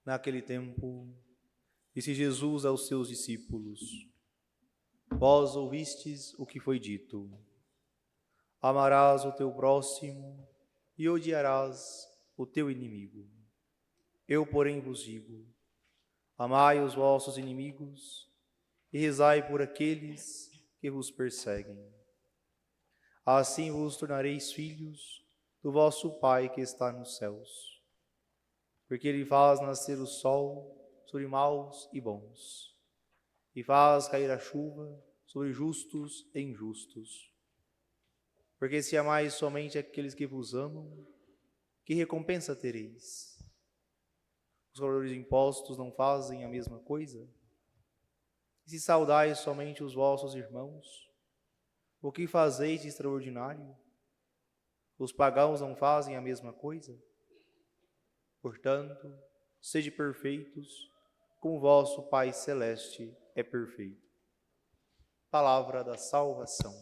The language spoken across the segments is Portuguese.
Naquele tempo, disse Jesus aos seus discípulos: Vós ouvistes o que foi dito: amarás o teu próximo e odiarás o teu inimigo. Eu, porém, vos digo: amai os vossos inimigos e rezai por aqueles que vos perseguem. Assim vos tornareis filhos do vosso Pai que está nos céus, porque Ele faz nascer o sol sobre maus e bons, e faz cair a chuva sobre justos e injustos. Porque se amais somente aqueles que vos amam, que recompensa tereis? Os cobradores de impostos não fazem a mesma coisa? E se saudais somente os vossos irmãos, o que fazeis de extraordinário? Os pagãos não fazem a mesma coisa? Portanto, sede perfeitos, como vosso Pai Celeste é perfeito. Palavra da salvação.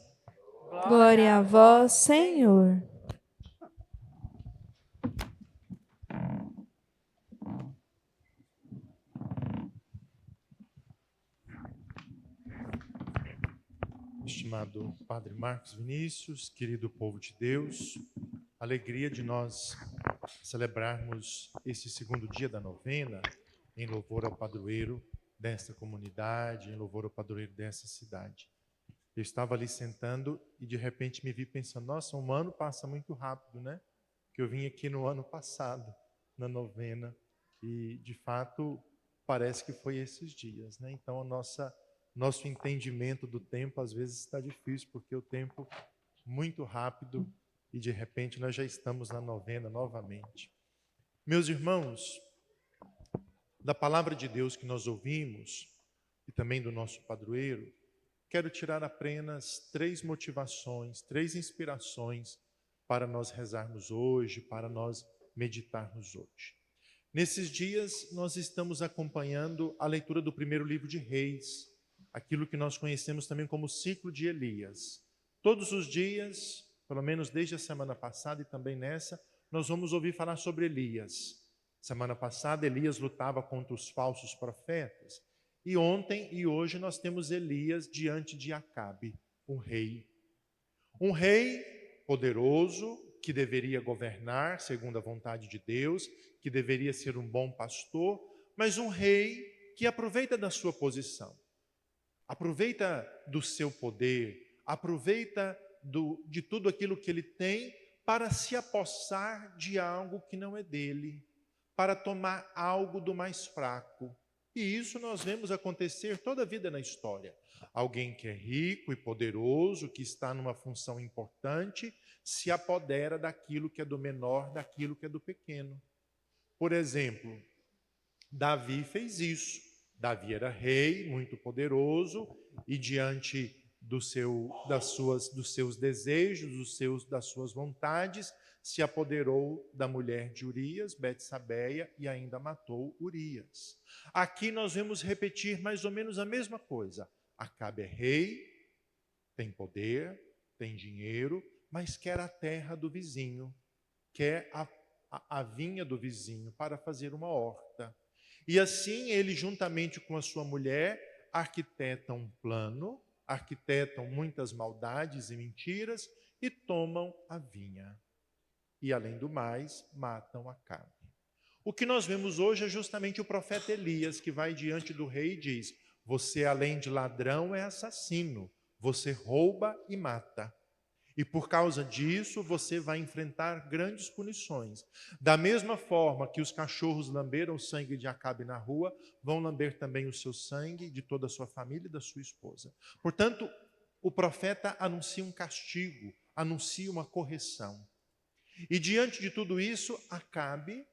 Glória a vós, Senhor. Estimado Padre Marcos Vinícius, querido povo de Deus, alegria de nós celebrarmos esse segundo dia da novena em louvor ao padroeiro desta comunidade, em louvor ao padroeiro dessa cidade. Eu estava ali sentando e de repente me vi pensando, nossa, um ano passa muito rápido, né? Que eu vim aqui no ano passado, na novena, e de fato parece que foi esses dias, né? Então nosso entendimento do tempo às vezes está difícil, porque o tempo muito rápido e de repente nós já estamos na novena novamente. Meus irmãos, da palavra de Deus que nós ouvimos e também do nosso padroeiro, quero tirar apenas 3 motivações, 3 inspirações para nós rezarmos hoje, para nós meditarmos hoje. Nesses dias nós estamos acompanhando a leitura do primeiro livro de Reis, aquilo que nós conhecemos também como ciclo de Elias. Todos os dias, pelo menos desde a semana passada e também nessa, nós vamos ouvir falar sobre Elias. Semana passada, Elias lutava contra os falsos profetas. E ontem e hoje nós temos Elias diante de Acabe, um rei. Um rei poderoso que deveria governar segundo a vontade de Deus, que deveria ser um bom pastor, mas um rei que aproveita da sua posição. Aproveita do seu poder, aproveita de tudo aquilo que ele tem para se apossar de algo que não é dele, para tomar algo do mais fraco. E isso nós vemos acontecer toda a vida na história. Alguém que é rico e poderoso, que está numa função importante, se apodera daquilo que é do menor, daquilo que é do pequeno. Por exemplo, Davi fez isso. Davi era rei, muito poderoso, e diante dos seus desejos, das suas vontades, se apoderou da mulher de Urias, Betsabeia, e ainda matou Urias. Aqui nós vemos repetir mais ou menos a mesma coisa. Acabe é rei, tem poder, tem dinheiro, mas quer a terra do vizinho, quer a vinha do vizinho para fazer uma horta. E assim ele, juntamente com a sua mulher, arquitetam um plano, arquitetam muitas maldades e mentiras e tomam a vinha. E, além do mais, matam Acabe. O que nós vemos hoje é justamente o profeta Elias, que vai diante do rei e diz: você, além de ladrão, é assassino, você rouba e mata. E por causa disso, você vai enfrentar grandes punições. Da mesma forma que os cachorros lamberam o sangue de Acabe na rua, vão lamber também o seu sangue, de toda a sua família e da sua esposa. Portanto, o profeta anuncia um castigo, anuncia uma correção. E diante de tudo isso, Acabe,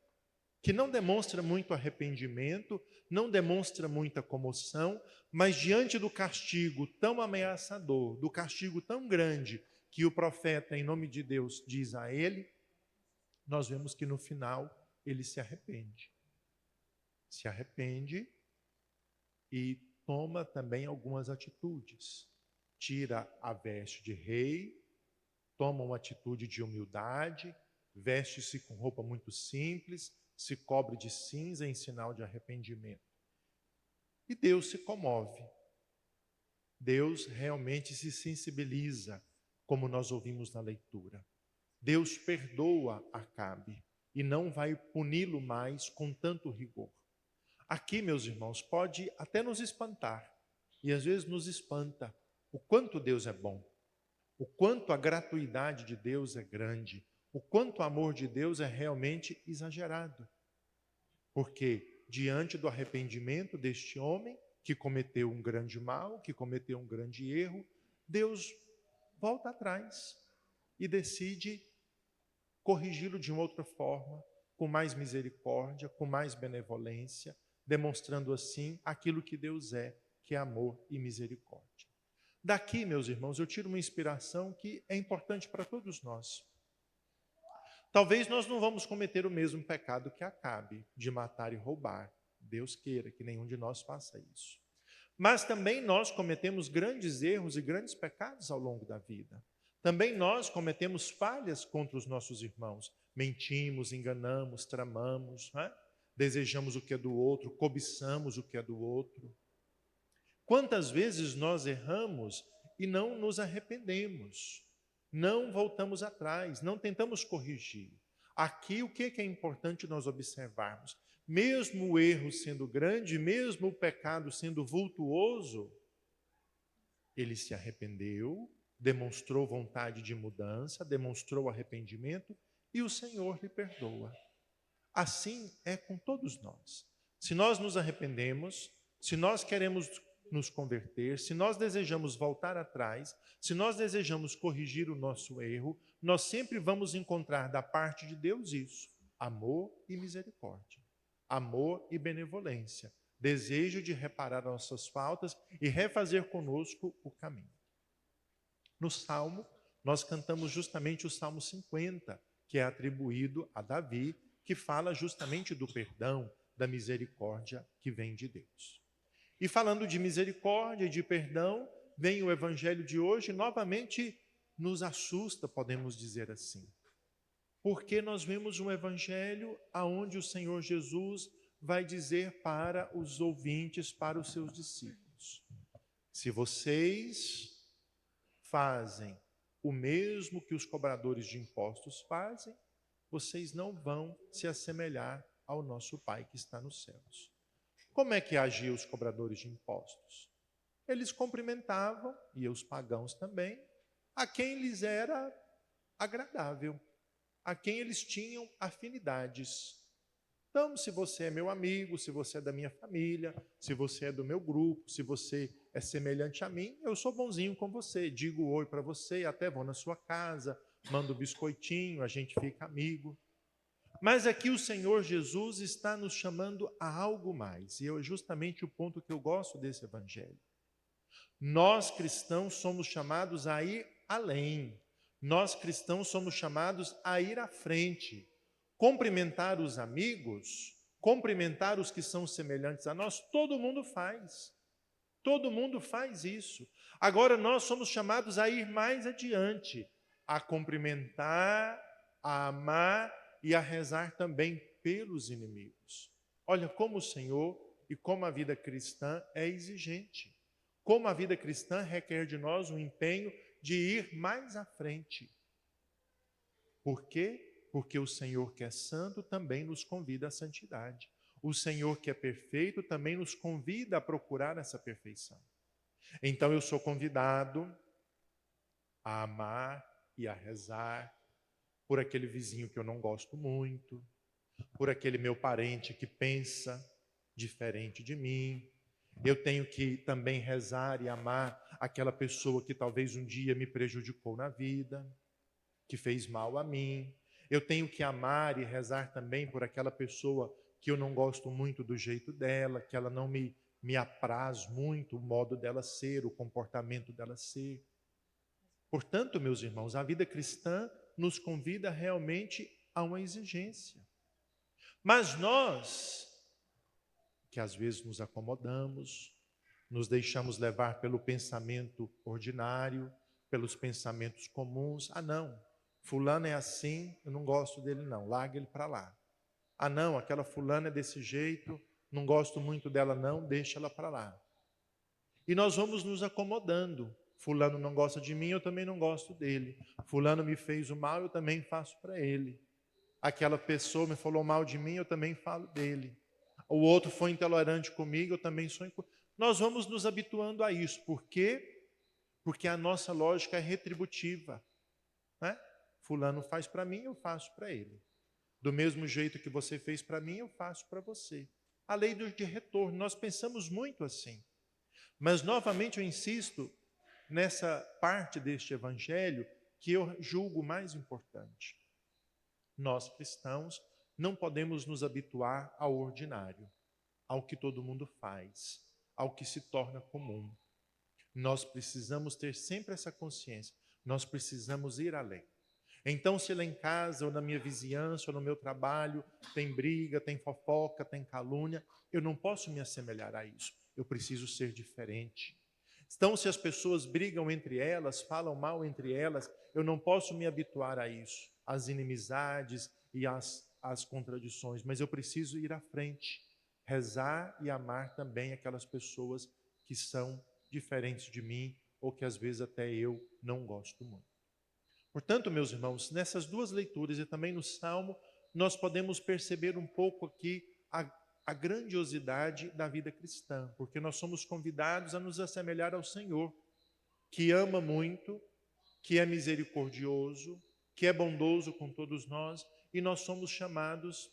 que não demonstra muito arrependimento, não demonstra muita comoção, mas diante do castigo tão ameaçador, do castigo tão grande, que o profeta, em nome de Deus, diz a ele, nós vemos que no final ele se arrepende. Se arrepende e toma também algumas atitudes. Tira a veste de rei, toma uma atitude de humildade, veste-se com roupa muito simples, se cobre de cinza em sinal de arrependimento. E Deus se comove. Deus realmente se sensibiliza, como nós ouvimos na leitura. Deus perdoa Acabe e não vai puni-lo mais com tanto rigor. Aqui, meus irmãos, pode até nos espantar, e às vezes nos espanta, o quanto Deus é bom, o quanto a gratuidade de Deus é grande, o quanto o amor de Deus é realmente exagerado. Porque diante do arrependimento deste homem, que cometeu um grande mal, que cometeu um grande erro, Deus volta atrás e decide corrigi-lo de uma outra forma, com mais misericórdia, com mais benevolência, demonstrando assim aquilo que Deus é, que é amor e misericórdia. Daqui, meus irmãos, eu tiro uma inspiração que é importante para todos nós. Talvez nós não vamos cometer o mesmo pecado que Acabe, de matar e roubar. Deus queira que nenhum de nós faça isso. Mas também nós cometemos grandes erros e grandes pecados ao longo da vida. Também nós cometemos falhas contra os nossos irmãos. Mentimos, enganamos, tramamos, né? Desejamos o que é do outro, cobiçamos o que é do outro. Quantas vezes nós erramos e não nos arrependemos, não voltamos atrás, não tentamos corrigir. Aqui o que é importante nós observarmos? Mesmo o erro sendo grande, mesmo o pecado sendo vultuoso, ele se arrependeu, demonstrou vontade de mudança, demonstrou arrependimento e o Senhor lhe perdoa. Assim é com todos nós. Se nós nos arrependemos, se nós queremos nos converter, se nós desejamos voltar atrás, se nós desejamos corrigir o nosso erro, nós sempre vamos encontrar da parte de Deus isso: amor e misericórdia, amor e benevolência, desejo de reparar nossas faltas e refazer conosco o caminho. No Salmo, nós cantamos justamente o Salmo 50, que é atribuído a Davi, que fala justamente do perdão, da misericórdia que vem de Deus. E falando de misericórdia e de perdão, vem o evangelho de hoje, novamente nos assusta, podemos dizer assim. Porque nós vemos um evangelho onde o Senhor Jesus vai dizer para os ouvintes, para os seus discípulos: se vocês fazem o mesmo que os cobradores de impostos fazem, vocês não vão se assemelhar ao nosso Pai que está nos céus. Como é que agiam os cobradores de impostos? Eles cumprimentavam, e os pagãos também, a quem lhes era agradável, a quem eles tinham afinidades. Então, se você é meu amigo, se você é da minha família, se você é do meu grupo, se você é semelhante a mim, eu sou bonzinho com você, digo oi para você, até vou na sua casa, mando biscoitinho, a gente fica amigo. Mas aqui o Senhor Jesus está nos chamando a algo mais, e é justamente o ponto que eu gosto desse evangelho. Nós cristãos somos chamados a ir além, nós cristãos somos chamados a ir à frente, cumprimentar os amigos, cumprimentar os que são semelhantes a nós, todo mundo faz isso. Agora nós somos chamados a ir mais adiante, a cumprimentar, a amar e a rezar também pelos inimigos. Olha como o Senhor e como a vida cristã é exigente, como a vida cristã requer de nós um empenho de ir mais à frente. Por quê? Porque o Senhor que é santo também nos convida à santidade. O Senhor que é perfeito também nos convida a procurar essa perfeição. Então eu sou convidado a amar e a rezar por aquele vizinho que eu não gosto muito, por aquele meu parente que pensa diferente de mim. Eu tenho que também rezar e amar aquela pessoa que talvez um dia me prejudicou na vida, que fez mal a mim. Eu tenho que amar e rezar também por aquela pessoa que eu não gosto muito do jeito dela, que ela não me apraz muito o modo dela ser, o comportamento dela ser. Portanto, meus irmãos, a vida cristã nos convida realmente a uma exigência. Mas nós, que às vezes nos acomodamos, nos deixamos levar pelo pensamento ordinário, pelos pensamentos comuns. Ah, não, fulano é assim, eu não gosto dele não, larga ele para lá. Ah, não, aquela fulana é desse jeito, não gosto muito dela não, deixa ela para lá. E nós vamos nos acomodando. Fulano não gosta de mim, eu também não gosto dele. Fulano me fez o mal, eu também faço para ele. Aquela pessoa me falou mal de mim, eu também falo dele. O outro foi intolerante comigo, eu também sou. Nós vamos nos habituando a isso. Por quê? Porque a nossa lógica é retributiva, né? Fulano faz para mim, eu faço para ele. Do mesmo jeito que você fez para mim, eu faço para você. A lei de retorno, nós pensamos muito assim. Mas, novamente, eu insisto nessa parte deste evangelho que eu julgo mais importante. Nós, cristãos, não podemos nos habituar ao ordinário, ao que todo mundo faz, ao que se torna comum. Nós precisamos ter sempre essa consciência. Nós precisamos ir além. Então, se lá em casa, ou na minha vizinhança, ou no meu trabalho, tem briga, tem fofoca, tem calúnia, eu não posso me assemelhar a isso. Eu preciso ser diferente. Então, se as pessoas brigam entre elas, falam mal entre elas, eu não posso me habituar a isso, às inimizades e às contradições, mas eu preciso ir à frente, rezar e amar também aquelas pessoas que são diferentes de mim, ou que às vezes até eu não gosto muito. Portanto, meus irmãos, nessas duas leituras e também no Salmo, nós podemos perceber um pouco aqui a grandiosidade da vida cristã, porque nós somos convidados a nos assemelhar ao Senhor, que ama muito, que é misericordioso, que é bondoso com todos nós, e nós somos chamados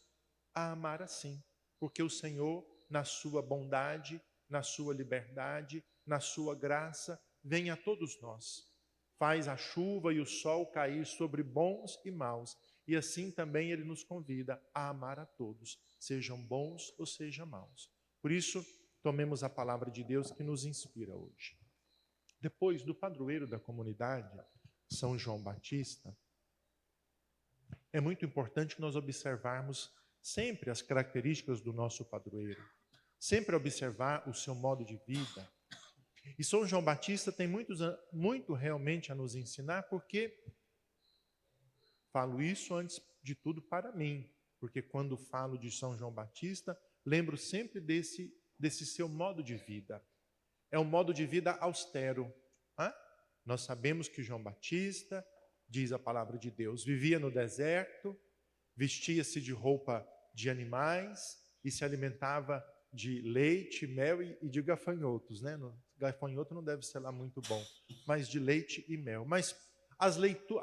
a amar assim, porque o Senhor, na sua bondade, na sua liberdade, na sua graça, vem a todos nós. Faz a chuva e o sol cair sobre bons e maus. E assim também ele nos convida a amar a todos, sejam bons ou sejam maus. Por isso, tomemos a palavra de Deus que nos inspira hoje. Depois do padroeiro da comunidade, São João Batista, é muito importante que nós observarmos sempre as características do nosso padroeiro, sempre observar o seu modo de vida. E São João Batista tem muito realmente a nos ensinar, porque falo isso antes de tudo para mim, porque quando falo de São João Batista, lembro sempre desse seu modo de vida. É um modo de vida austero. Né? Nós sabemos que João Batista, diz a palavra de Deus, vivia no deserto, vestia-se de roupa de animais e se alimentava de leite, mel e de gafanhotos, né? Gafanhoto não deve ser lá muito bom, mas de leite e mel. Mas a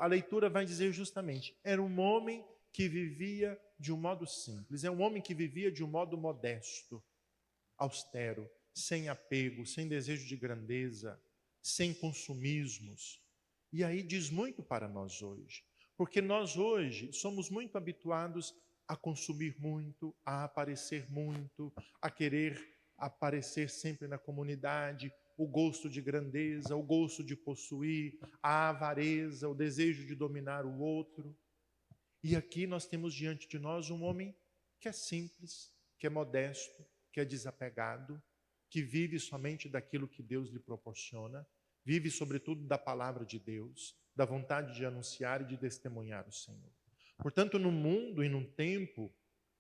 leitura vai dizer justamente, era um homem que vivia de um modo simples, é um homem que vivia de um modo modesto, austero, sem apego, sem desejo de grandeza, sem consumismos. E aí diz muito para nós hoje, porque nós hoje somos muito habituados a consumir muito, a aparecer muito, a querer aparecer sempre na comunidade, o gosto de grandeza, o gosto de possuir, a avareza, o desejo de dominar o outro. E aqui nós temos diante de nós um homem que é simples, que é modesto, que é desapegado, que vive somente daquilo que Deus lhe proporciona, vive sobretudo da palavra de Deus, da vontade de anunciar e de testemunhar o Senhor. Portanto, no mundo e num tempo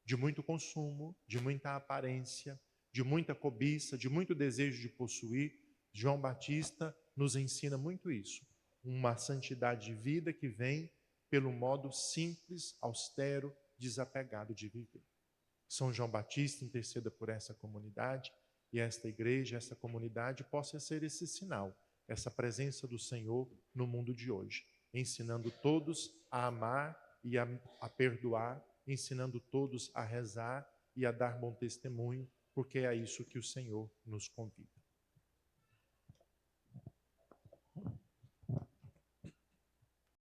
de muito consumo, de muita aparência, de muita cobiça, de muito desejo de possuir, João Batista nos ensina muito isso. Uma santidade de vida que vem pelo modo simples, austero, desapegado de viver. São João Batista interceda por essa comunidade e esta igreja, essa comunidade possa ser esse sinal, essa presença do Senhor no mundo de hoje, ensinando todos a amar e a perdoar, ensinando todos a rezar e a dar bom testemunho, porque é a isso que o Senhor nos convida.